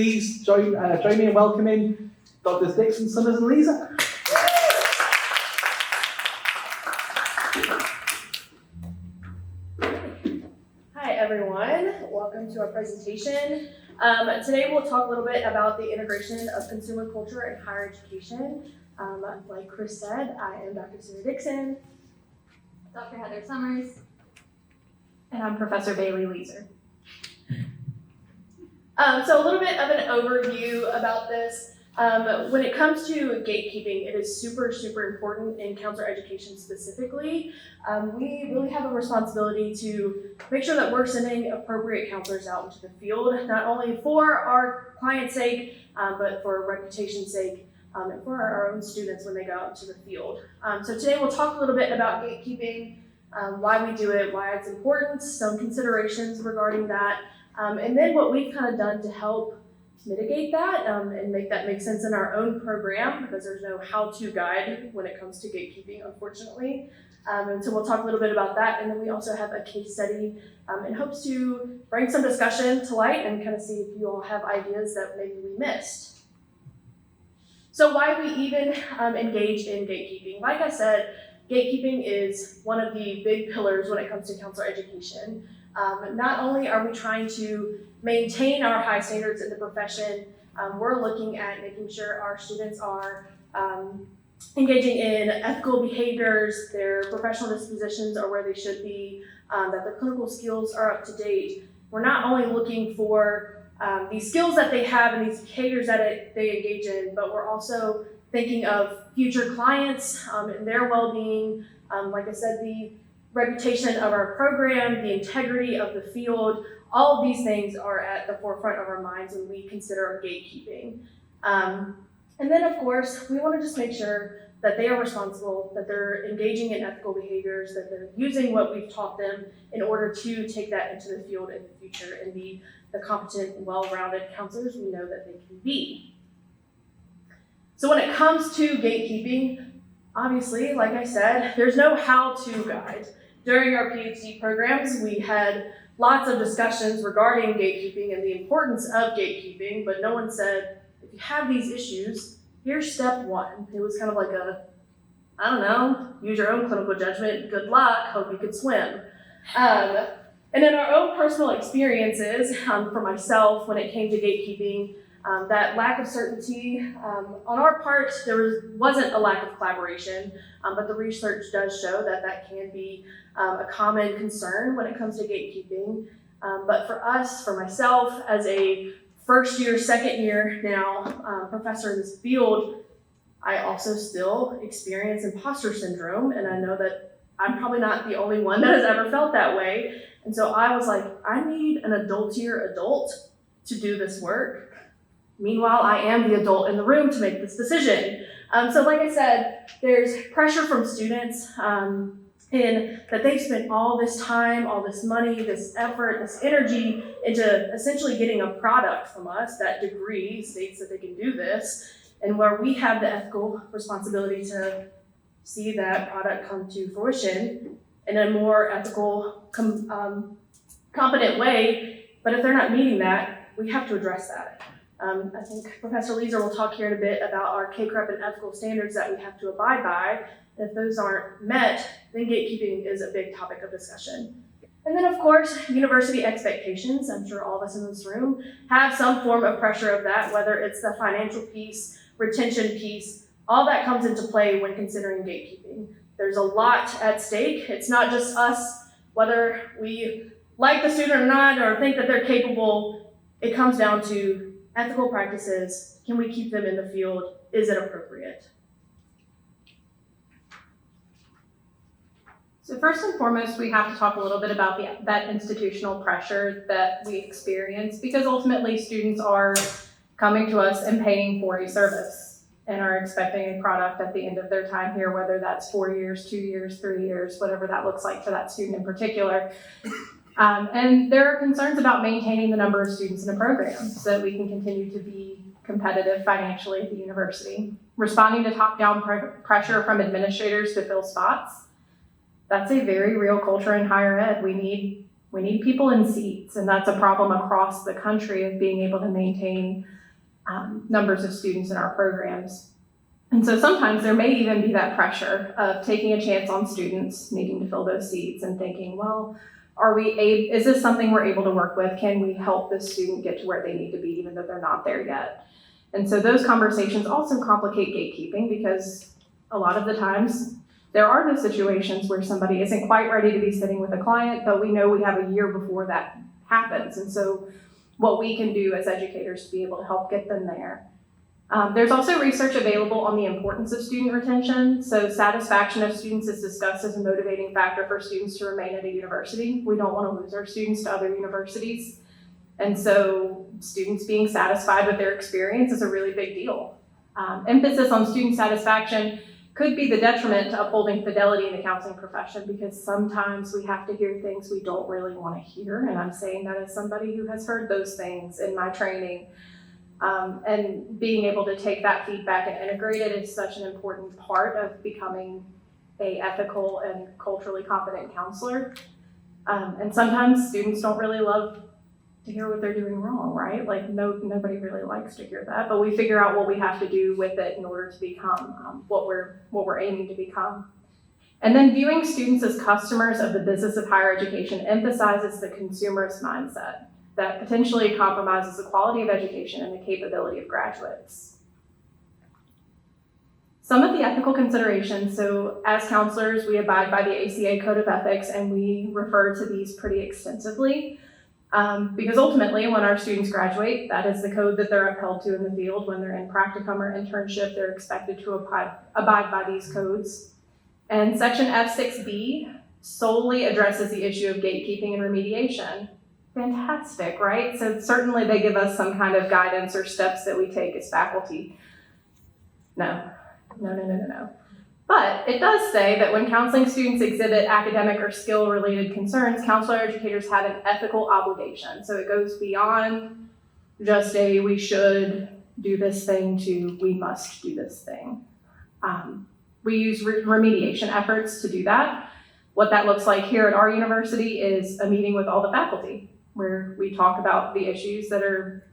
please join me in welcoming Drs. Dixon, Summers and Leazer. Hi everyone, welcome to our presentation. Today we'll talk a little bit about the integration of consumer culture in higher education. Like Chris said, I am Dr. Sarah Dixon. Dr. Heather Summers. And I'm Professor Baylee Leazer. So a little bit of an overview about this. When it comes to gatekeeping, it is super important in counselor education specifically. We really have a responsibility to make sure that we're sending appropriate counselors out into the field, not only for our client's sake, but for reputation's sake, and for our own students when they go out into the field. So today we'll talk a little bit about gatekeeping, why we do it, why it's important, some considerations regarding that, and then what we've kind of done to help mitigate that and make that make sense in our own program, because there's no how-to guide when it comes to gatekeeping, unfortunately. And so we'll talk a little bit about that, and then we also have a case study in hopes to bring some discussion to light and kind of see if you all have ideas that maybe we missed. So why we even engage in gatekeeping? Like I said, gatekeeping is one of the big pillars when it comes to counselor education. Not only are we trying to maintain our high standards in the profession, we're looking at making sure our students are engaging in ethical behaviors, their professional dispositions are where they should be, that their clinical skills are up to date. We're not only looking for these skills that they have and these behaviors that they engage in, but we're also thinking of future clients and their well-being. Like I said, the reputation of our program, the integrity of the field, all of these things are at the forefront of our minds when we consider gatekeeping. And then of course, we want to just make sure that they are responsible, that they're engaging in ethical behaviors, that they're using what we've taught them in order to take that into the field in the future and be the competent, well-rounded counselors we know that they can be. So when it comes to gatekeeping, obviously, like I said, there's no how-to guide. During our Ph.D. programs, we had lots of discussions regarding gatekeeping and the importance of gatekeeping, but no one said, if you have these issues, here's step one. It was kind of like I don't know, use your own clinical judgment, good luck, hope you can swim. And in our own personal experiences, for myself, when it came to gatekeeping, that lack of certainty, on our part, there wasn't a lack of collaboration, but the research does show that that can be a common concern when it comes to gatekeeping. But for us, for myself, as a first year, second year now professor in this field, I also still experience imposter syndrome, and I know that I'm probably not the only one that has ever felt that way. And so I was like, I need an adultier adult to do this work. Meanwhile, I am the adult in the room to make this decision. So like I said, there's pressure from students in that they've spent all this time, all this money, this effort, this energy into essentially getting a product from us. That degree states that they can do this, and where we have the ethical responsibility to see that product come to fruition in a more ethical, competent way. But if they're not meeting that, we have to address that. I think Professor Leazer will talk here in a bit about our KCREP and ethical standards that we have to abide by. And if those aren't met, then gatekeeping is a big topic of discussion. And then of course, university expectations. I'm sure all of us in this room have some form of pressure of that, whether it's the financial piece, retention piece, all that comes into play when considering gatekeeping. There's a lot at stake. It's not just us, whether we like the student or not, or think that they're capable. It comes down to ethical practices. Can we keep them in the field? Is it appropriate? So first and foremost, we have to talk a little bit about that institutional pressure that we experience, because ultimately students are coming to us and paying for a service and are expecting a product at the end of their time here, whether that's 4 years, 2 years, 3 years, whatever that looks like for that student in particular. And there are concerns about maintaining the number of students in a program so that we can continue to be competitive financially at the university. Responding to top-down pressure from administrators to fill spots, that's a very real culture in higher ed. We need We need people in seats, and that's a problem across the country of being able to maintain numbers of students in our programs. And so sometimes there may even be that pressure of taking a chance on students needing to fill those seats and thinking, well, is this something we're able to work with? Can we help this student get to where they need to be even though they're not there yet? And so those conversations also complicate gatekeeping, because a lot of the times there are those situations where somebody isn't quite ready to be sitting with a client, but we know we have a year before that happens. And so what we can do as educators to be able to help get them there. There's also research available on the importance of student retention. So satisfaction of students is discussed as a motivating factor for students to remain at a university. We don't want to lose our students to other universities. And so students being satisfied with their experience is a really big deal. Emphasis on student satisfaction could be the detriment to upholding fidelity in the counseling profession, because sometimes we have to hear things we don't really want to hear. And I'm saying that as somebody who has heard those things in my training. And being able to take that feedback and integrate it is such an important part of becoming an ethical and culturally competent counselor. And sometimes students don't really love to hear what they're doing wrong, right? Like nobody really likes to hear that, but we figure out what we have to do with it in order to become what we're aiming to become. And then viewing students as customers of the business of higher education emphasizes the consumerist mindset that potentially compromises the quality of education and the capability of graduates. Some of the ethical considerations, so as counselors, we abide by the ACA Code of Ethics, and we refer to these pretty extensively, because ultimately when our students graduate, that is the code that they're upheld to in the field. When they're in practicum or internship, they're expected to abide by these codes. And Section F6B solely addresses the issue of gatekeeping and remediation. Fantastic, right? So certainly they give us some kind of guidance or steps that we take as faculty. No. But it does say that when counseling students exhibit academic or skill-related concerns, counselor educators have an ethical obligation. So it goes beyond just a we should do this thing to we must do this thing. We use remediation efforts to do that. What that looks like here at our university is a meeting with all the faculty, where we talk about the issues that are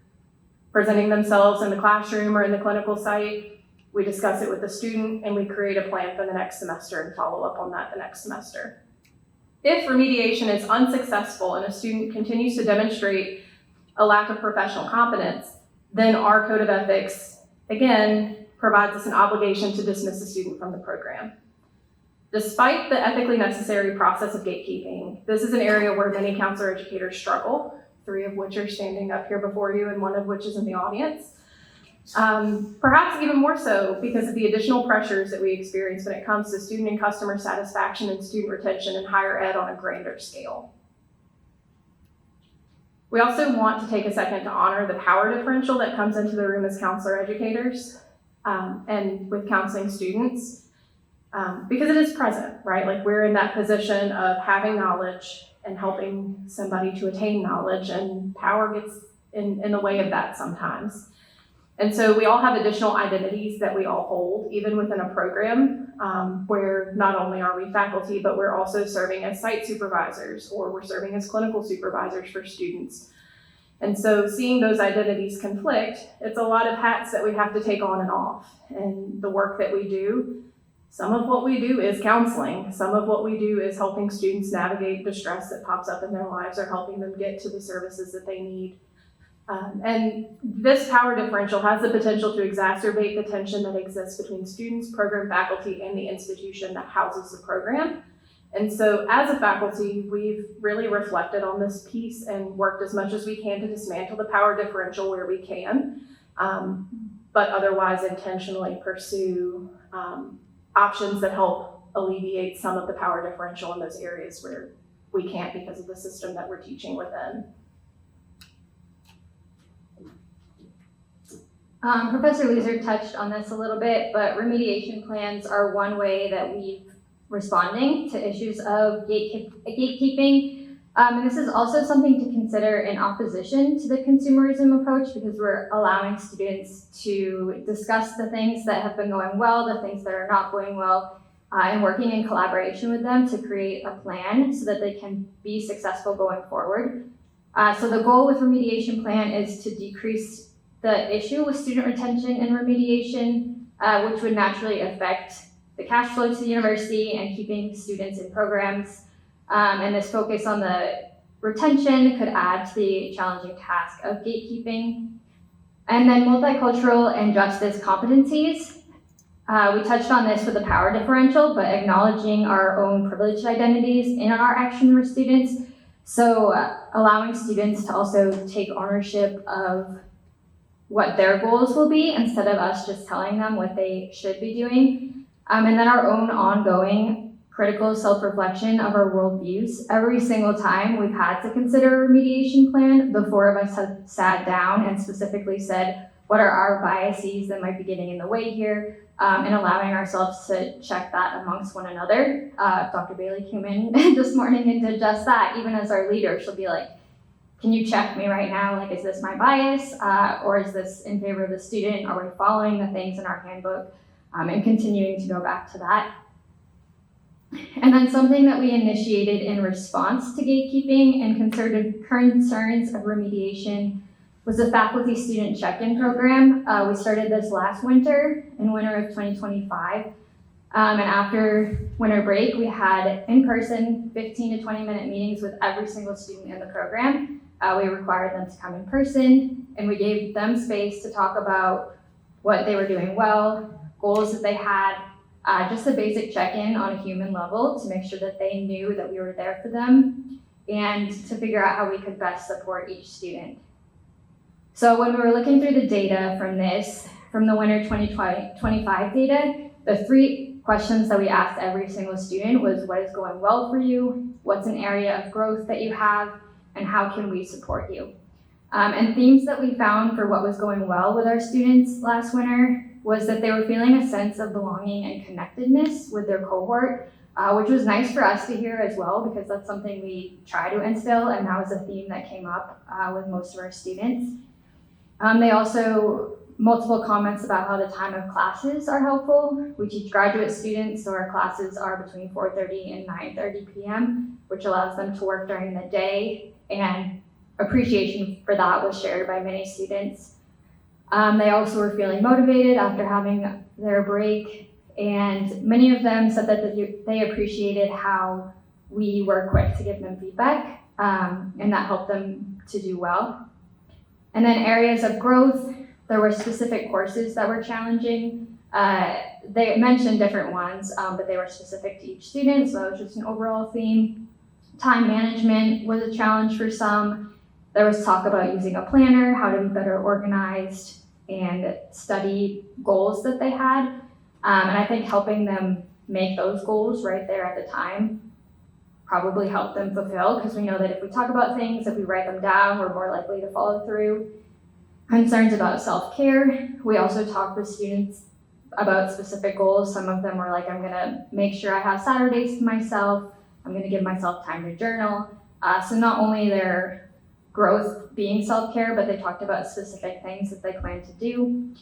presenting themselves in the classroom or in the clinical site. We discuss it with the student, and we create a plan for the next semester and follow up on that the next semester. If remediation is unsuccessful and a student continues to demonstrate a lack of professional competence, then our Code of Ethics, again, provides us an obligation to dismiss the student from the program. Despite the ethically necessary process of gatekeeping, this is an area where many counselor educators struggle, 3 of which are standing up here before you and 1 of which is in the audience. Perhaps even more so because of the additional pressures that we experience when it comes to student and customer satisfaction and student retention in higher ed on a grander scale. We also want to take a second to honor the power differential that comes into the room as counselor educators and with counseling students. Because it is present, right? Like we're in that position of having knowledge and helping somebody to attain knowledge, and power gets in the way of that sometimes. And so we all have additional identities that we all hold, even within a program where not only are we faculty, but we're also serving as site supervisors, or we're serving as clinical supervisors for students. And so seeing those identities conflict, it's a lot of hats that we have to take on and off. And the work that we do, some of what we do is counseling. Some of what we do is helping students navigate distress that pops up in their lives, or helping them get to the services that they need. And this power differential has the potential to exacerbate the tension that exists between students, program faculty, and the institution that houses the program. And so as a faculty, we've really reflected on this piece and worked as much as we can to dismantle the power differential where we can, but otherwise intentionally pursue options that help alleviate some of the power differential in those areas where we can't because of the system that we're teaching within. Professor Leazer touched on this a little bit, but remediation plans are one way that we're responding to issues of gatekeeping. And this is also something to consider in opposition to the consumerism approach, because we're allowing students to discuss the things that have been going well, the things that are not going well, and working in collaboration with them to create a plan so that they can be successful going forward. So the goal with remediation plan is to decrease the issue with student retention and remediation, which would naturally affect the cash flow to the university and keeping students in programs. And this focus on the retention could add to the challenging task of gatekeeping. And then multicultural and justice competencies. We touched on this with the power differential, but acknowledging our own privileged identities in our action for students. So allowing students to also take ownership of what their goals will be instead of us just telling them what they should be doing. And then our own ongoing critical self-reflection of our worldviews. Every single time we've had to consider a remediation plan, the four of us have sat down and specifically said, what are our biases that might be getting in the way here, and allowing ourselves to check that amongst one another. Dr. Baylee came in this morning and did just that. Even as our leader, she'll be like, can you check me right now? Like, is this my bias, or is this in favor of the student? Are we following the things in our handbook? And continuing to go back to that. And then something that we initiated in response to gatekeeping and concerns of remediation was the faculty student check-in program. We started this last winter, in winter of 2025. And after winter break, we had in-person 15 to 20 minute meetings with every single student in the program. We required them to come in person, and we gave them space to talk about what they were doing well, goals that they had, just a basic check-in on a human level to make sure that they knew that we were there for them and to figure out how we could best support each student. So when we were looking through the data from the winter 2025 data, the three questions that we asked every single student was, what is going well for you? What's an area of growth that you have? And how can we support you? And themes that we found for what was going well with our students last winter was that they were feeling a sense of belonging and connectedness with their cohort, which was nice for us to hear as well, because that's something we try to instill, and that was a theme that came up with most of our students. They also, multiple comments about how the time of classes are helpful. We teach graduate students, so our classes are between 4:30 and 9:30 p.m., which allows them to work during the day, and appreciation for that was shared by many students. They also were feeling motivated after having their break, and many of them said that they appreciated how we were quick to give them feedback, and that helped them to do well. And then areas of growth, there were specific courses that were challenging. They mentioned different ones, but they were specific to each student, so it was just an overall theme. Time management was a challenge for some. There was talk about using a planner, how to be better organized, and study goals that they had. And I think helping them make those goals right there at the time probably helped them fulfill, because we know that if we talk about things, if we write them down, we're more likely to follow through. Concerns about self-care. We also talked with students about specific goals. Some of them were like, I'm gonna make sure I have Saturdays to myself. I'm gonna give myself time to journal. So not only their growth being self-care, but they talked about specific things that they plan to do.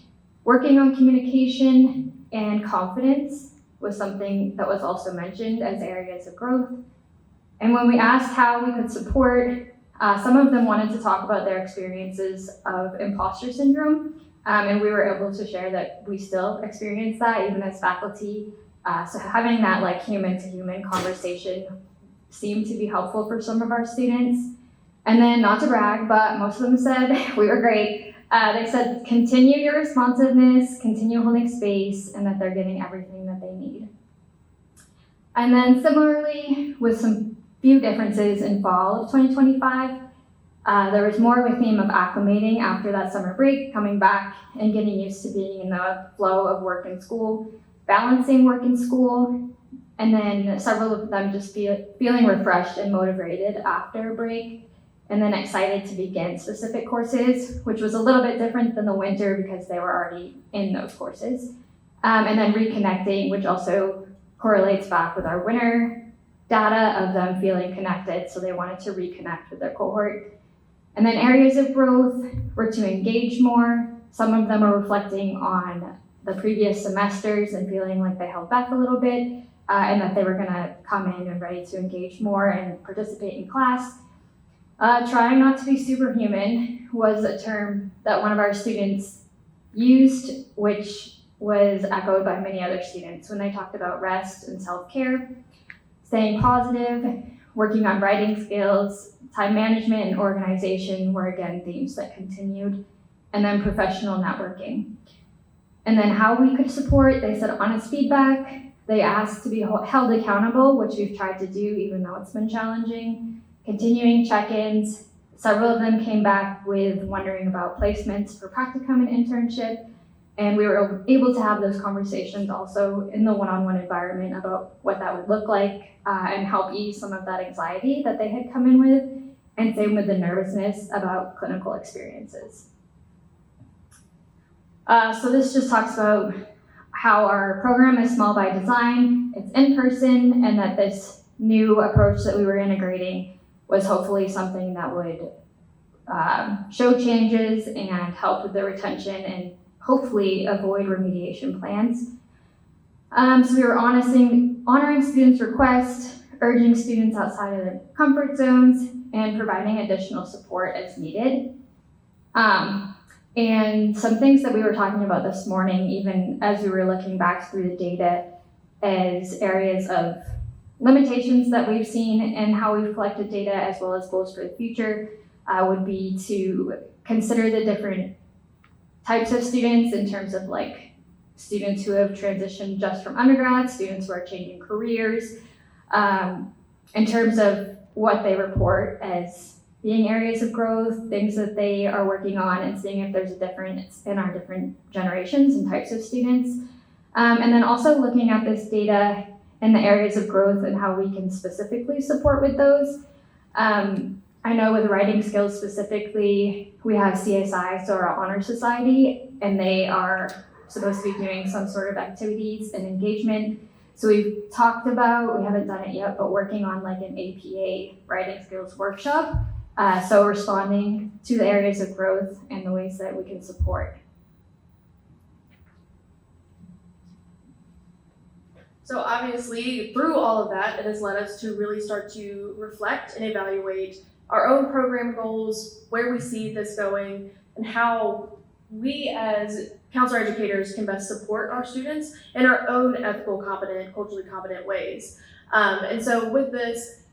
Working on communication and confidence was something that was also mentioned as areas of growth. And when we asked how we could support, some of them wanted to talk about their experiences of imposter syndrome, and we were able to share that we still experience that even as faculty. So having that like human-to-human conversation seemed to be helpful for some of our students. And then, not to brag, but most of them said we were great. They said continue your responsiveness, continue holding space, and that they're getting everything that they need. And then similarly, with some few differences in fall of 2025, there was more of a theme of acclimating after that summer break, coming back and getting used to being in the flow of work and school, balancing work and school, and then several of them just feeling refreshed and motivated after a break, and then excited to begin specific courses, which was a little bit different than the winter because they were already in those courses. And then reconnecting, which also correlates back with our winter data of them feeling connected, so they wanted to reconnect with their cohort. And then areas of growth were to engage more. Some of them are reflecting on the previous semesters and feeling like they held back a little bit. and that they were gonna come in and ready to engage more and participate in class. Trying not to be superhuman was a term that one of our students used, which was echoed by many other students when they talked about rest and self-care, staying positive, working on writing skills, time management and organization were again themes that continued, and then professional networking. And then how we could support, they said honest feedback. They asked to be held accountable, which we've tried to do even though it's been challenging. Continuing check-ins. Several of them came back with wondering about placements for practicum and internship. And we were able to have those conversations also in the one-on-one environment about what that would look like and help ease some of that anxiety that they had come in with, and same with the nervousness about clinical experiences. So this just talks about how our program is small by design, it's in person, and that this new approach that we were integrating was hopefully something that would show changes and help with the retention and hopefully avoid remediation plans. So we were honoring students' requests, urging students outside of their comfort zones, and providing additional support as needed. And some things that we were talking about this morning, even as we were looking back through the data, as areas of limitations that we've seen and how we've collected data as well as goals for the future would be to consider the different types of students in terms of like students who have transitioned just from undergrad, students who are changing careers, in terms of what they report as being areas of growth, things that they are working on, and seeing if there's a difference in our different generations and types of students. And then also looking at this data and the areas of growth and how we can specifically support with those. I know with writing skills specifically, we have CSI, so our honor society, and they are supposed to be doing some sort of activities and engagement. So we've talked about, we haven't done it yet, but working on like an APA writing skills workshop. So responding to the areas of growth and the ways that we can support. So obviously, through all of that, it has led us to really start to reflect and evaluate our own program goals, where we see this going, and how we as counselor educators can best support our students in our own ethical, competent, culturally competent ways. And so with this,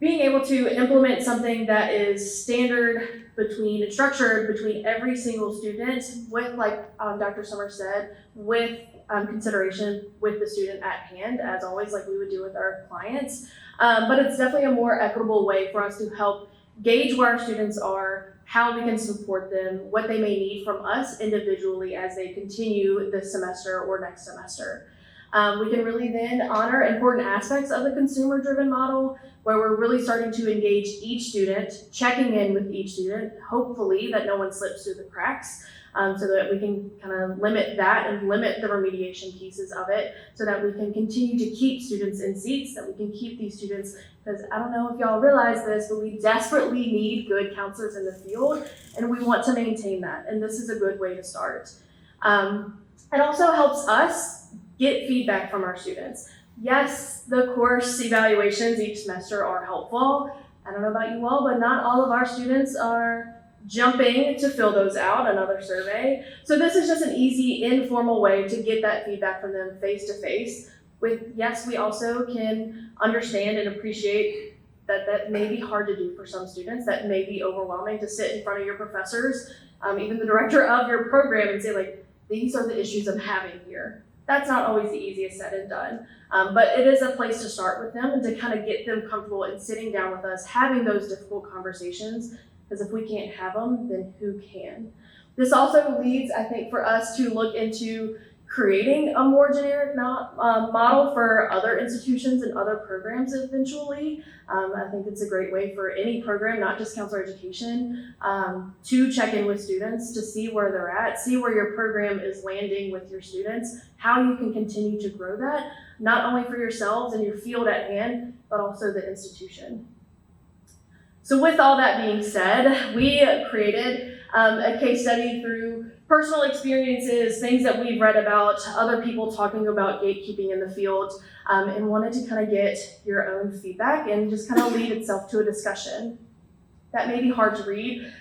being able to implement something that is standard and structured between every single student with, like Dr. Summers said, with consideration with the student at hand, as always, like we would do with our clients. But it's definitely a more equitable way for us to help gauge where our students are, how we can support them, what they may need from us individually as they continue this semester or next semester. We can really then honor important aspects of the consumer-driven model, where we're really starting to engage each student, checking in with each student, hopefully that no one slips through the cracks, so that we can kind of limit that and limit the remediation pieces of it, so that we can continue to keep students in seats, that we can keep these students, because I don't know if y'all realize this, but we desperately need good counselors in the field, and we want to maintain that, and this is a good way to start. It also helps us get feedback from our students. Yes, the course evaluations each semester are helpful. I don't know about you all, but not all of our students are jumping to fill those out, another survey. So this is just an easy, informal way to get that feedback from them face to face. Yes, we also can understand and appreciate that that may be hard to do for some students. That may be overwhelming to sit in front of your professors, even the director of your program, and say like, these are the issues I'm having here. That's not always the easiest said and done, but it is a place to start with them and to kind of get them comfortable in sitting down with us, having those difficult conversations, because if we can't have them, then who can? This also leads, I think, for us to look into creating a more generic model for other institutions and other programs eventually. I think it's a great way for any program, not just counselor education, to check in with students, to see where they're at, see where your program is landing with your students, how you can continue to grow that, not only for yourselves and your field at hand, but also the institution. So with all that being said, we created a case study through personal experiences, things that we've read about, other people talking about gatekeeping in the field, and wanted to kind of get your own feedback and just kind of lead itself to a discussion. That may be hard to read,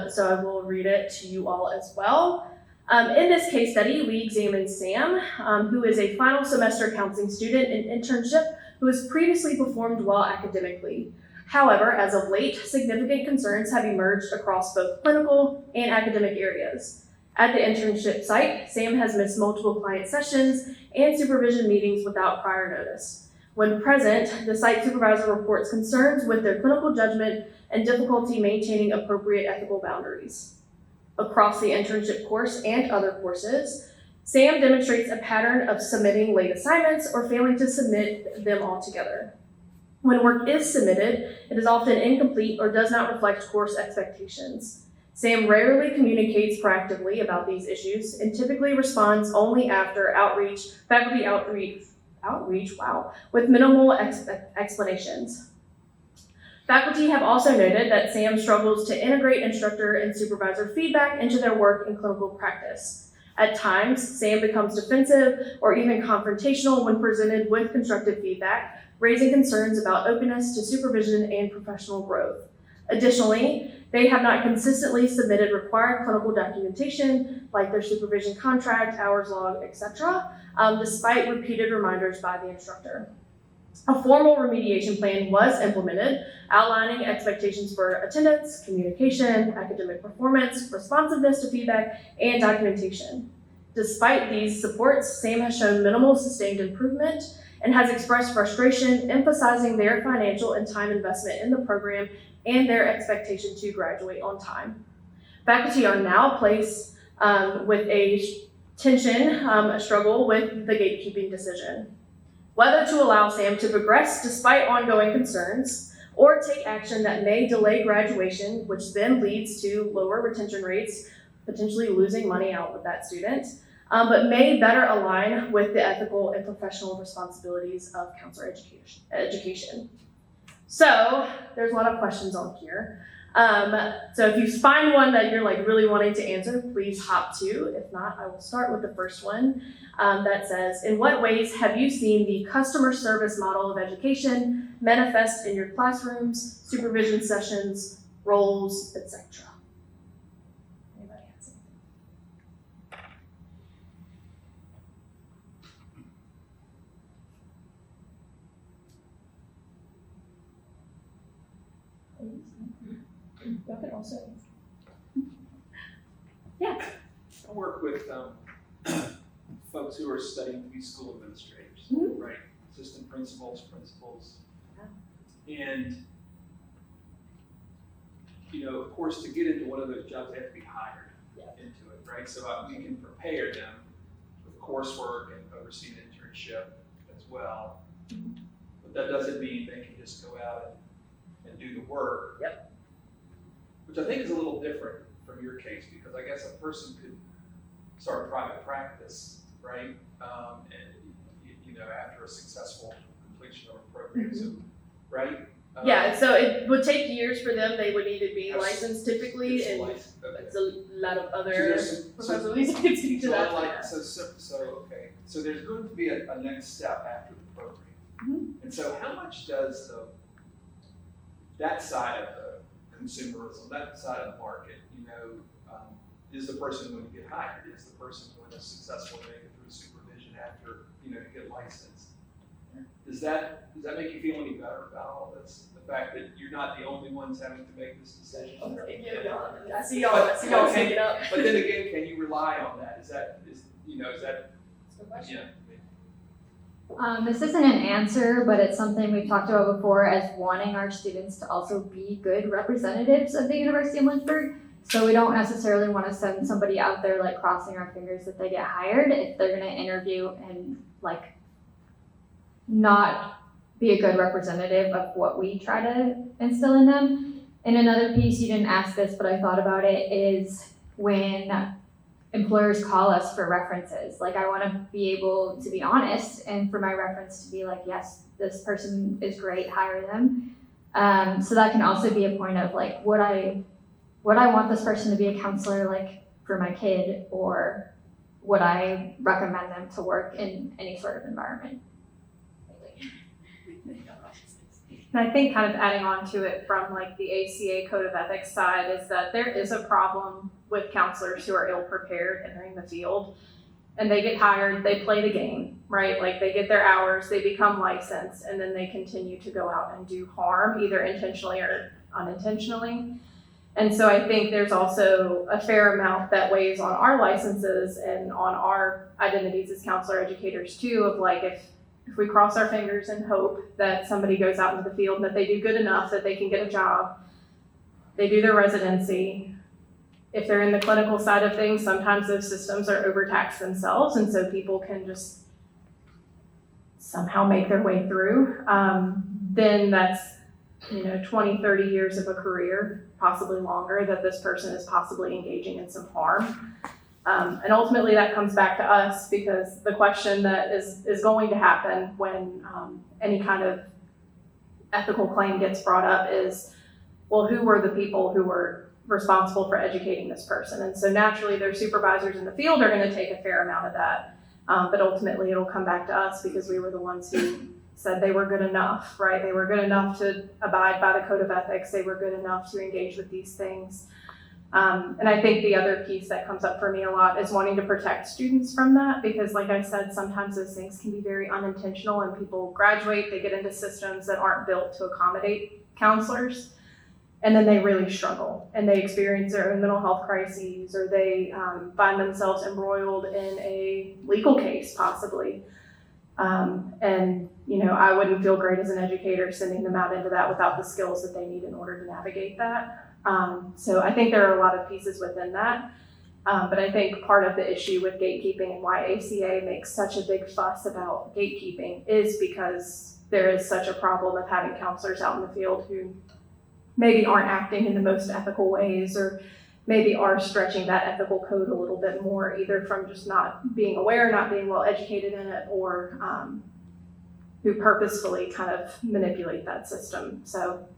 so I will read it to you all as well. In this case study, we examined Sam, who is a final semester counseling student in internship who has previously performed well academically. However, as of late, significant concerns have emerged across both clinical and academic areas. At the internship site, Sam has missed multiple client sessions and supervision meetings without prior notice. When present, the site supervisor reports concerns with their clinical judgment and difficulty maintaining appropriate ethical boundaries. Across the internship course and other courses, Sam demonstrates a pattern of submitting late assignments or failing to submit them altogether. When work is submitted, it is often incomplete or does not reflect course expectations. Sam rarely communicates proactively about these issues and typically responds only after faculty outreach, with minimal explanations. Faculty have also noted that Sam struggles to integrate instructor and supervisor feedback into their work and clinical practice. At times, Sam becomes defensive or even confrontational when presented with constructive feedback, raising concerns about openness to supervision and professional growth. Additionally, they have not consistently submitted required clinical documentation, like their supervision contract, hours log, etc., despite repeated reminders by the instructor. A formal remediation plan was implemented, outlining expectations for attendance, communication, academic performance, responsiveness to feedback, and documentation. Despite these supports, Sam has shown minimal sustained improvement and has expressed frustration, emphasizing their financial and time investment in the program and their expectation to graduate on time. Faculty are now placed with a struggle with the gatekeeping decision. Whether to allow Sam to progress despite ongoing concerns, or take action that may delay graduation, which then leads to lower retention rates, potentially losing money out with that student, but may better align with the ethical and professional responsibilities of counselor education. So there's a lot of questions on here. So if you find one that you're really wanting to answer, please hop to. If not, I will start with the first one that says, in what ways have you seen the customer service model of education manifest in your classrooms, supervision sessions, roles, etc.? Anybody has anything? Y'all could also. Yeah. I work with folks who are studying to be school administrators, right? Assistant principals. Yeah. And, of course, to get into one of those jobs, they have to be hired into it, right? So we can prepare them with coursework and oversee an internship as well. But that doesn't mean they can just go out and do the work. Yep. Which I think is a little different from your case, because I guess a person could start private practice, right? And after a successful completion of a program, so, right? Yeah, so it would take years for them. They would need to be licensed typically, and it's a lot of other responsibilities. You can speak to that. So there's going to be a next step after the program. And so how much does that side of the consumerism, that side of the market, is the person going to get hired? Is the person going to successfully make it through supervision after, to get licensed? Does that make you feel any better about all this? The fact that you're not the only ones having to make this decision? I see y'all taking up. But then again, can you rely on that? Is that This isn't an answer, but it's something we've talked about before as wanting our students to also be good representatives of the University of Lynchburg. So we don't necessarily want to send somebody out there crossing our fingers that they get hired if they're going to interview and not be a good representative of what we try to instill in them. And another piece, you didn't ask this, but I thought about it, is when employers call us for references. I want to be able to be honest and for my reference to be yes, this person is great, hire them. So that can also be a point of would I want this person to be a counselor for my kid, or would I recommend them to work in any sort of environment? And I think kind of adding on to it from like the ACA Code of Ethics side is that there is a problem with counselors who are ill-prepared entering the field. And they get hired, they play the game, right? Like they get their hours, they become licensed, and then they continue to go out and do harm, either intentionally or unintentionally. And so I think there's also a fair amount that weighs on our licenses and on our identities as counselor educators too, of like if we cross our fingers and hope that somebody goes out into the field and that they do good enough that they can get a job, they do their residency. If they're in the clinical side of things, sometimes those systems are overtaxed themselves, and so people can just somehow make their way through. Then that's 20, 30 years of a career, possibly longer, that this person is possibly engaging in some harm. And ultimately that comes back to us, because the question that is going to happen when any kind of ethical claim gets brought up is, well, who were the people who were responsible for educating this person? And so naturally their supervisors in the field are going to take a fair amount of that. But ultimately it'll come back to us because we were the ones who said they were good enough, right? They were good enough to abide by the code of ethics. They were good enough to engage with these things. And I think the other piece that comes up for me a lot is wanting to protect students from that, because like I said, sometimes those things can be very unintentional, and people graduate, they get into systems that aren't built to accommodate counselors. And then they really struggle and they experience their own mental health crises, or they find themselves embroiled in a legal case possibly. And I wouldn't feel great as an educator sending them out into that without the skills that they need in order to navigate that. So I think there are a lot of pieces within that. But I think part of the issue with gatekeeping and why ACA makes such a big fuss about gatekeeping is because there is such a problem of having counselors out in the field who maybe aren't acting in the most ethical ways, or maybe are stretching that ethical code a little bit more, either from just not being aware, not being well educated in it, or who purposefully kind of manipulate that system. So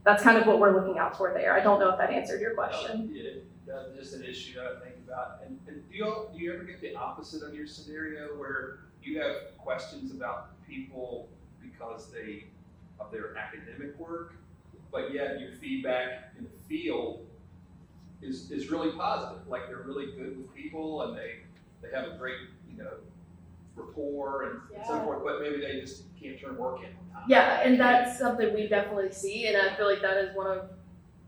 that's kind of what we're looking out for there. I don't know if that answered your question. Yeah, that's just an issue that I think about. And do you ever get the opposite of your scenario, where you have questions about people because of their academic work, but yet your feedback in the field is really positive? Like they're really good with people and they have a great, rapport and so forth, but maybe they just can't turn work in on time. Yeah, and that's something we definitely see, and I feel like that is one of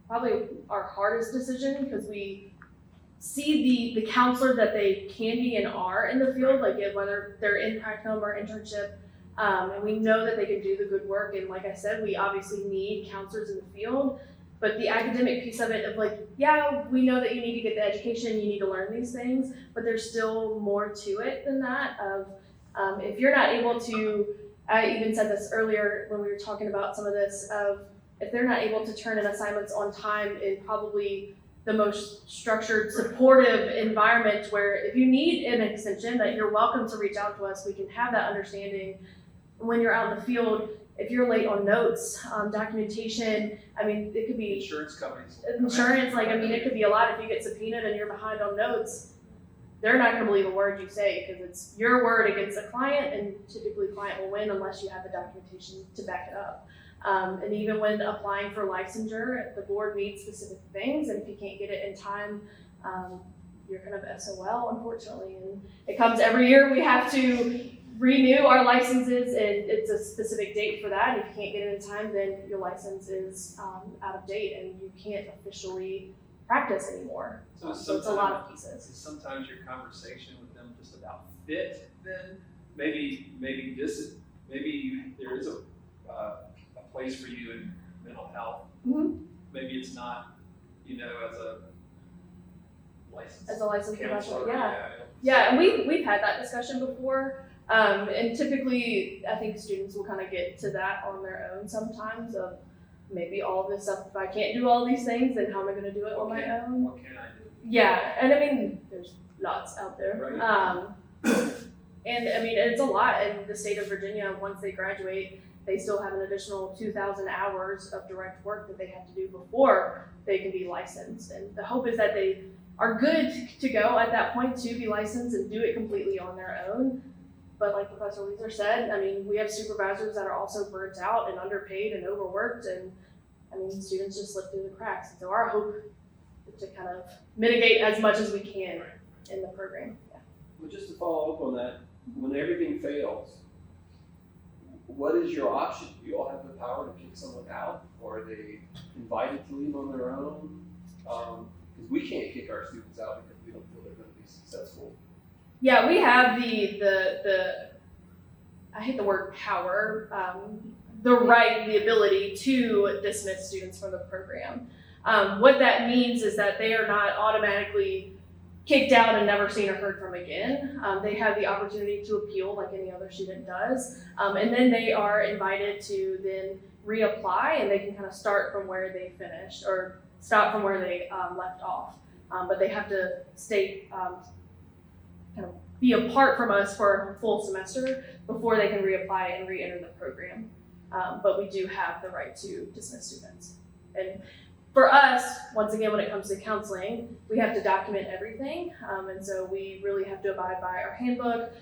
probably our hardest decisions, because we see the counselor that they can be and are in the field, like whether they're in practicum or internship, and we know that they can do the good work. And like I said, we obviously need counselors in the field, but the academic piece of it of like, yeah, we know that you need to get the education, you need to learn these things, but there's still more to it than that. If you're not able to, I even said this earlier when we were talking about some of this, of if they're not able to turn in assignments on time in probably the most structured, supportive environment, where if you need an extension, that you're welcome to reach out to us. We can have that understanding. When you're out in the field, if you're late on notes, documentation, it could be Insurance companies. It could be a lot. If you get subpoenaed and you're behind on notes, they're not going to believe a word you say, because it's your word against a client, and typically client will win unless you have the documentation to back it up. And even when applying for licensure, the board needs specific things, and if you can't get it in time, you're kind of SOL, unfortunately. And it comes every year. We have to renew our licenses, and it's a specific date for that. And if you can't get it in time, then your license is out of date and you can't officially practice anymore. So it's a lot of pieces. Is sometimes your conversation with them just about fit then? Maybe there is a place for you in mental health. Mm-hmm. Maybe it's not, as a licensed professional, counselor. Yeah, and we've had that discussion before. And typically, I think students will kind of get to that on their own sometimes, of maybe all of this stuff, if I can't do all these things, then how am I going to do it on my own? What can I do? Yeah, and there's lots out there. Right. And it's a lot. In the state of Virginia, once they graduate, they still have an additional 2,000 hours of direct work that they have to do before they can be licensed. And the hope is that they are good to go at that point to be licensed and do it completely on their own. But like Professor Leazer said, I mean, we have supervisors that are also burnt out and underpaid and overworked, and I mean, students just slip through the cracks. So our hope is to kind of mitigate as much as we can in the program. Yeah. Well, just to follow up on that, when everything fails, what is your option? Do you all have the power to kick someone out, or are they invited to leave on their own? Because we can't kick our students out because we don't feel they're going to be successful. Yeah, we have the I hate the word power, the right, the ability to dismiss students from the program. What that means is that they are not automatically kicked out and never seen or heard from again. They have the opportunity to appeal like any other student does. And then they are invited to then reapply, and they can kind of start from where they finished or stop from where they left off. But they have to stay, kind of be apart from us for a full semester before they can reapply and re-enter the program. But we do have the right to dismiss students. And for us, once again, when it comes to counseling, we have to document everything. And so we really have to abide by our handbook,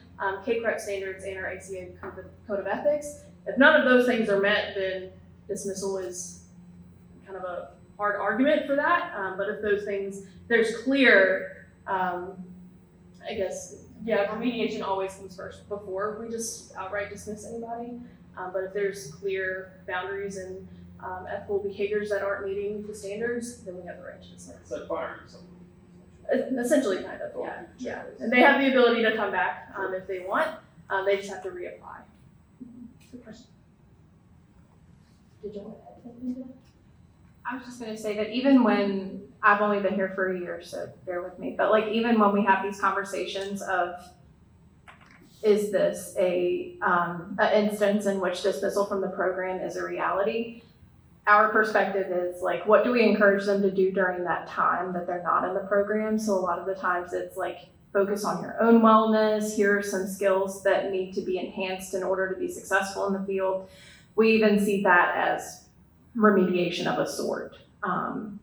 K-CREP standards, and our ASCA code of ethics. If none of those things are met, then dismissal is kind of a hard argument for that. But if those things, there's clear, I guess, yeah, remediation always comes first before we just outright dismiss anybody. But if there's clear boundaries and ethical behaviors that aren't meeting the standards, then we have the right to dismiss. It's like firing someone. Essentially, kind of, yeah. And they have the ability to come back if they want. They just have to reapply. Good question. Did you want to add anything to that? I was just gonna say that even when, I've only been here for a year, so bear with me, but like even when we have these conversations of, is this a instance in which dismissal from the program is a reality? Our perspective is like, what do we encourage them to do during that time that they're not in the program? So a lot of the times it's like, focus on your own wellness. Here are some skills that need to be enhanced in order to be successful in the field. We even see that as remediation of a sort,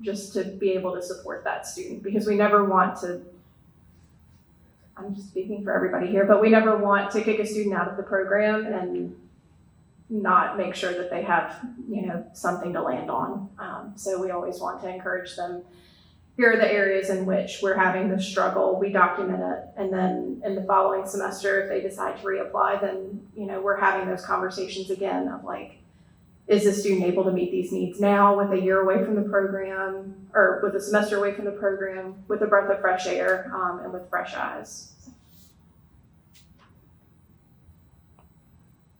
just to be able to support that student, because we never want to, I'm just speaking for everybody here, but we never want to kick a student out of the program and not make sure that they have, something to land on. So we always want to encourage them. Here are the areas in which we're having the struggle. We document it, and then in the following semester, if they decide to reapply, then we're having those conversations again of like, is the student able to meet these needs now with a year away from the program, or with a semester away from the program, with a breath of fresh air, and with fresh eyes?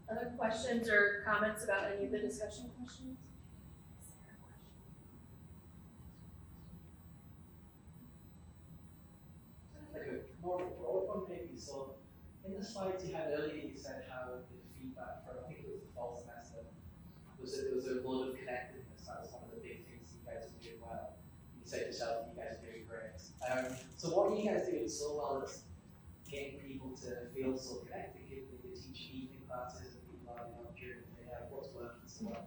Other questions or comments about any of the discussion questions? More of a broad one maybe. So in the slides you had earlier, you said how the feedback from, I think it was the fall semester, was that there was a lot of connectedness. That was one of the big things you guys were doing well. You said yourself, you guys are doing great. So what are you guys doing so well that's getting people to feel so connected? Given that you teach evening classes and people are during the day, what's working so well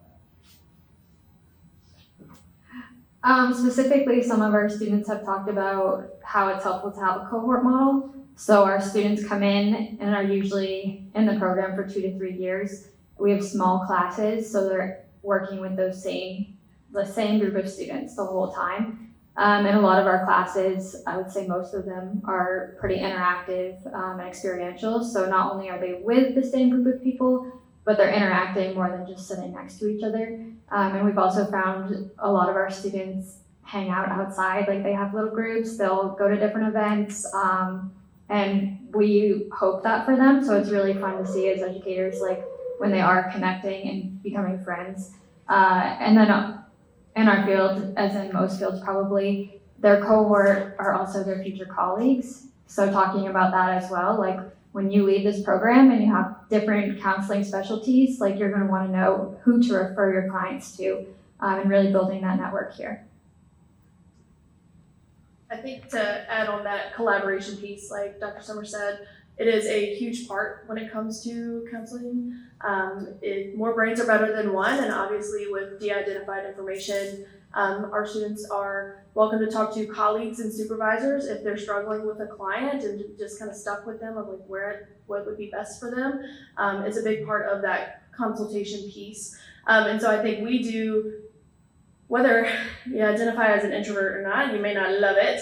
now? Specifically, some of our students have talked about how it's helpful to have a cohort model. So our students come in and are usually in the program for 2 to 3 years. We have small classes, so they're working with the same group of students the whole time. And a lot of our classes, I would say most of them are pretty interactive and experiential. So not only are they with the same group of people, but they're interacting more than just sitting next to each other. And we've also found a lot of our students hang out outside, like they have little groups, they'll go to different events, and we hope that for them. So it's really fun to see as educators, like when they are connecting and becoming friends. And then in our field, as in most fields probably, their cohort are also their future colleagues. So talking about that as well, like when you leave this program and you have different counseling specialties, like you're gonna wanna know who to refer your clients to, and really building that network here. I think to add on that collaboration piece, like Dr. Summer said, It is a huge part when it comes to counseling. More brains are better than one, and obviously with de-identified information, our students are welcome to talk to colleagues and supervisors if they're struggling with a client and just kind of stuck with them of like what would be best for them. Is a big part of that consultation piece. And so I think we do, whether you identify as an introvert or not, you may not love it,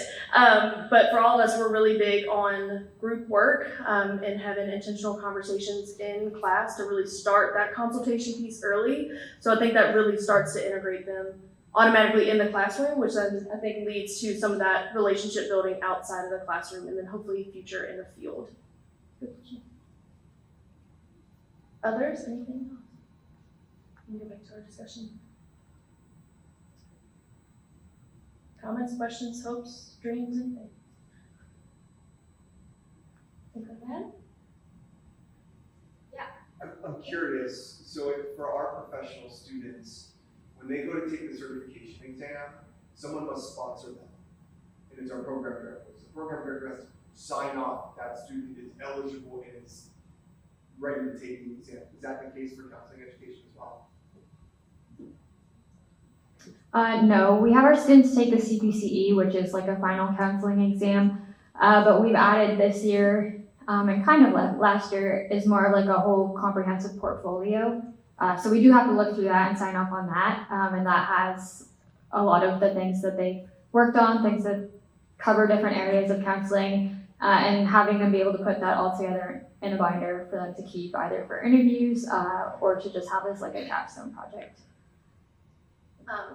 but for all of us, we're really big on group work and having intentional conversations in class to really start that consultation piece early. So I think that really starts to integrate them automatically in the classroom, which then I think leads to some of that relationship building outside of the classroom and then hopefully future in the field. Good question. Others, anything else? We can go back to our discussion. Comments, questions, hopes, dreams, anything? Think of that? I'm curious, so for our professional students, when they go to take the certification exam, someone must sponsor them. And it's our program director. So the program director has to sign off that student is eligible and is ready to take the exam. Is that the case for counseling education as well? No, we have our students take the CPCE, which is like a final counseling exam, but we've added this year, and kind of last year, is more of like a whole comprehensive portfolio. So we do have to look through that and sign off on that, and that has a lot of the things that they worked on, things that cover different areas of counseling, and having them be able to put that all together in a binder for them to keep either for interviews or to just have as like a capstone project.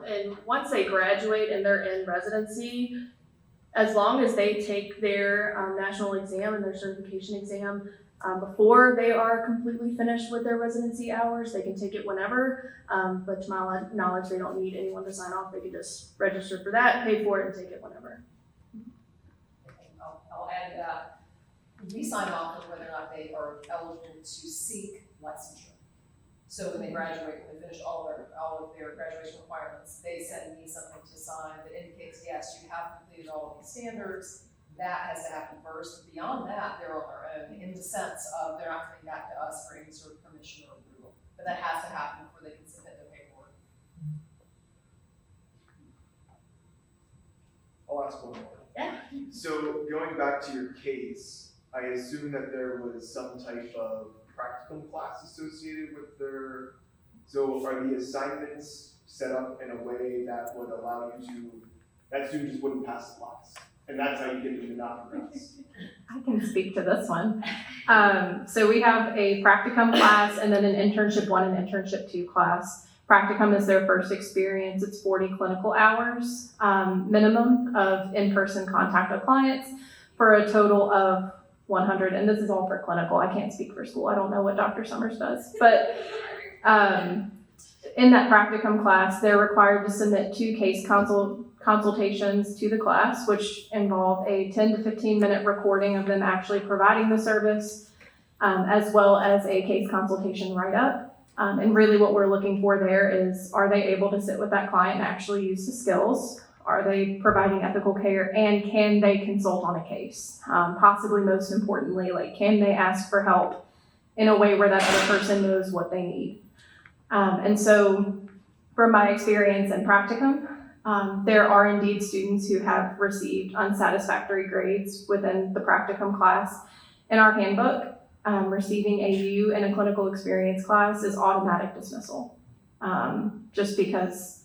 And once they graduate and they're in residency, as long as they take their national exam and their certification exam before they are completely finished with their residency hours, they can take it whenever. But to my knowledge, they don't need anyone to sign off. They can just register for that, pay for it, and take it whenever. I'll add that we sign off on whether or not they are eligible to seek licensure. So when they graduate, when they finish all of their graduation requirements, they send me something to sign that indicates, yes, you have completed all of these standards. That has to happen first. Beyond that, they're on their own in the sense of they're not coming back to us for any sort of permission or approval. But that has to happen before they can submit their paperwork. I'll ask one more. Yeah. So going back to your case, I assume that there was some type of practicum class associated with their, so are the assignments set up in a way that would allow you to, that student just wouldn't pass the class? And that's how you get them to not progress? I can speak to this one. So we have a practicum class and then an internship 1 and internship 2 class. Practicum is their first experience. It's 40 clinical hours minimum of in-person contact with clients for a total of 100, and this is all for clinical. I can't speak for school. I don't know what Dr. Summers does, but in that practicum class, they're required to submit 2 case consultations to the class, which involve a 10 to 15 minute recording of them actually providing the service, as well as a case consultation write-up. And really what we're looking for there is, are they able to sit with that client and actually use the skills? Are they providing ethical care, and can they consult on a case? Possibly most importantly, like, can they ask for help in a way where that other person knows what they need? And so from my experience in practicum, there are indeed students who have received unsatisfactory grades within the practicum class. In our handbook, receiving a U in a clinical experience class is automatic dismissal. Just because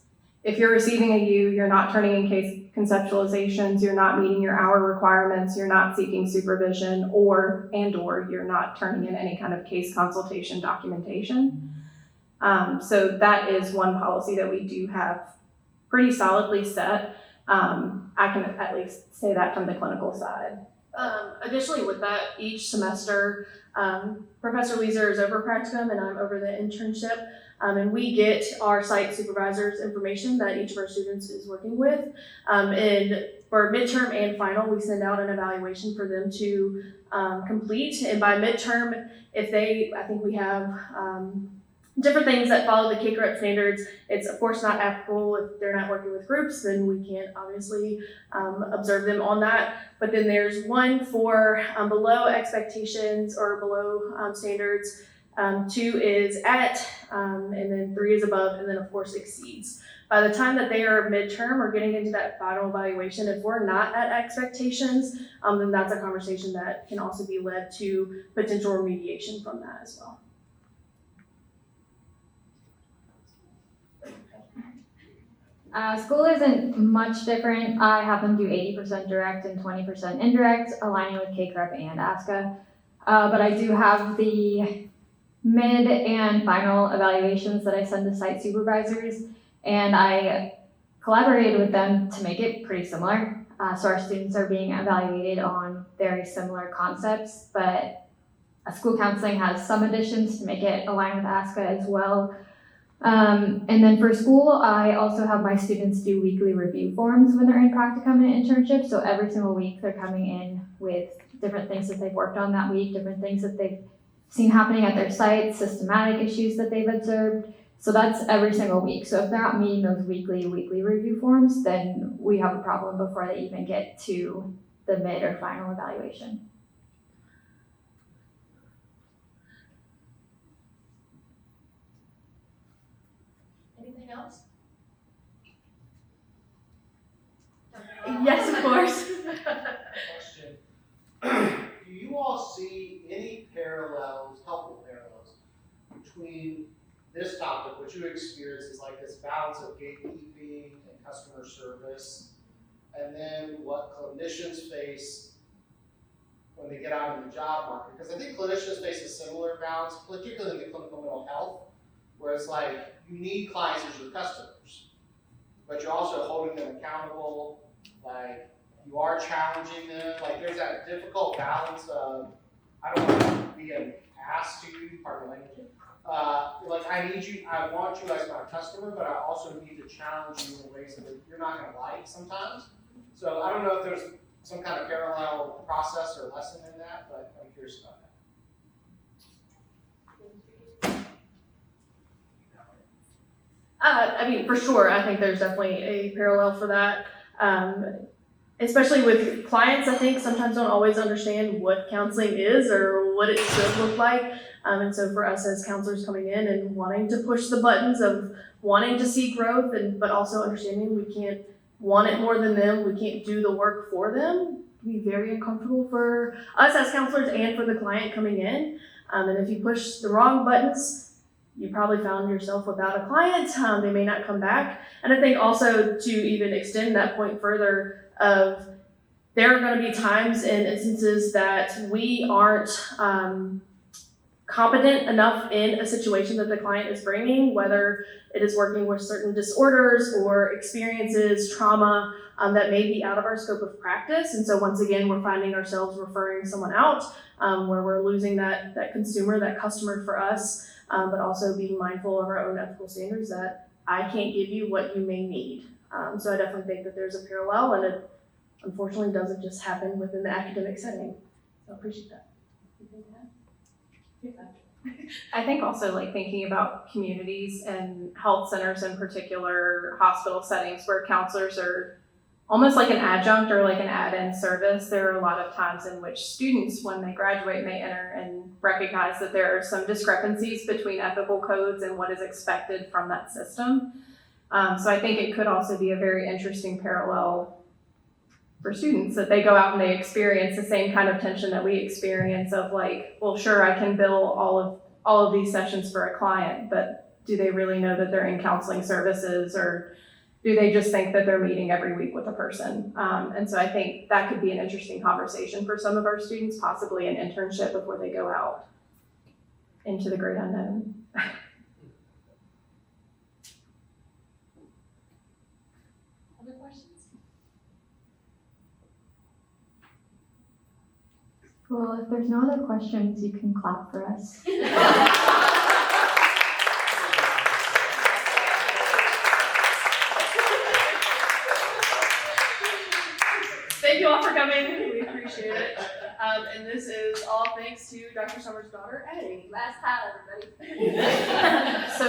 if you're receiving a U, you're not turning in case conceptualizations, you're not meeting your hour requirements, you're not seeking supervision, or you're not turning in any kind of case consultation documentation. So that is one policy that we do have pretty solidly set. I can at least say that from the clinical side. Additionally with that, each semester, Professor Leazer is over practicum and I'm over the internship. And we get our site supervisors information that each of our students is working with. And for midterm and final, we send out an evaluation for them to complete. And by midterm, if they, I think we have different things that follow the K-Corrupt standards. It's of course not applicable if they're not working with groups, then we can't obviously observe them on that. But then there's one for below expectations or below standards, 2 is at, and then 3 is above, and then of course exceeds. By the time that they are midterm or getting into that final evaluation, if we're not at expectations, then that's a conversation that can also be led to potential remediation from that as well. School isn't much different. I have them do 80% direct and 20% indirect, aligning with K-Corrupt and ASCA. But I do have the mid and final evaluations that I send to site supervisors, and I collaborated with them to make it pretty similar. So our students are being evaluated on very similar concepts, but school counseling has some additions to make it align with ASCA as well. And then for school, I also have my students do weekly review forms when they're in practicum and internship. So every single week they're coming in with different things that they've worked on that week, different things that they've seen happening at their site, systematic issues that they've observed. So that's every single week. So if they're not meeting those weekly review forms, then we have a problem before they even get to the mid or final evaluation. Anything else? Yes, of course. Question. Do you all see any parallels, helpful parallels, between this topic, which you experience is like this balance of gatekeeping and customer service, and then what clinicians face when they get out in the job market? Because I think clinicians face a similar balance, particularly in the clinical mental health, where it's like you need clients as your customers, but you're also holding them accountable, like you are challenging them, like there's that difficult balance of, I don't want to be an ass to you, pardon my language, like I need you, I want you as my customer, but I also need to challenge you in ways that you're not gonna like sometimes. So I don't know if there's some kind of parallel process or lesson in that, but I'm curious about that. I mean, for sure, I think there's definitely a parallel for that. Especially with clients, I think sometimes don't always understand what counseling is or what it should look like. And so for us as counselors coming in and wanting to push the buttons of wanting to see growth, but also understanding we can't want it more than them, we can't do the work for them, can be very uncomfortable for us as counselors and for the client coming in. And if you push the wrong buttons, you probably found yourself without a client. They may not come back. And I think also to even extend that point further of there are going to be times and instances that we aren't competent enough in a situation that the client is bringing, whether it is working with certain disorders or experiences, trauma that may be out of our scope of practice. And so once again, we're finding ourselves referring someone out where we're losing that consumer, that customer for us, but also being mindful of our own ethical standards that I can't give you what you may need. So I definitely think that there's a parallel, and it unfortunately doesn't just happen within the academic setting. So I appreciate that. I think also like thinking about communities and health centers in particular, hospital settings where counselors are almost like an adjunct or like an add-in service. There are a lot of times in which students, when they graduate, may enter and recognize that there are some discrepancies between ethical codes and what is expected from that system. So I think it could also be a very interesting parallel for students that they go out and they experience the same kind of tension that we experience of like, well, sure, I can bill all of these sessions for a client, but do they really know that they're in counseling services, or do they just think that they're meeting every week with a person? And so I think that could be an interesting conversation for some of our students, possibly an internship before they go out into the great unknown. Other questions? Well, if there's no other questions, you can clap for us. Thank you all for coming. We appreciate it. And this is all thanks to Dr. Summers' daughter, Addie. Last time, everybody.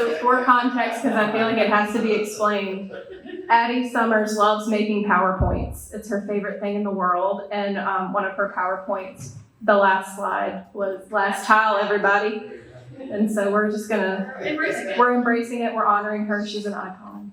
So for context, because I feel like it has to be explained, Addie Summers loves making PowerPoints. It's her favorite thing in the world. And one of her PowerPoints, the last slide was last tile, everybody. And so we're just gonna, we're embracing it, we're honoring her, she's an icon.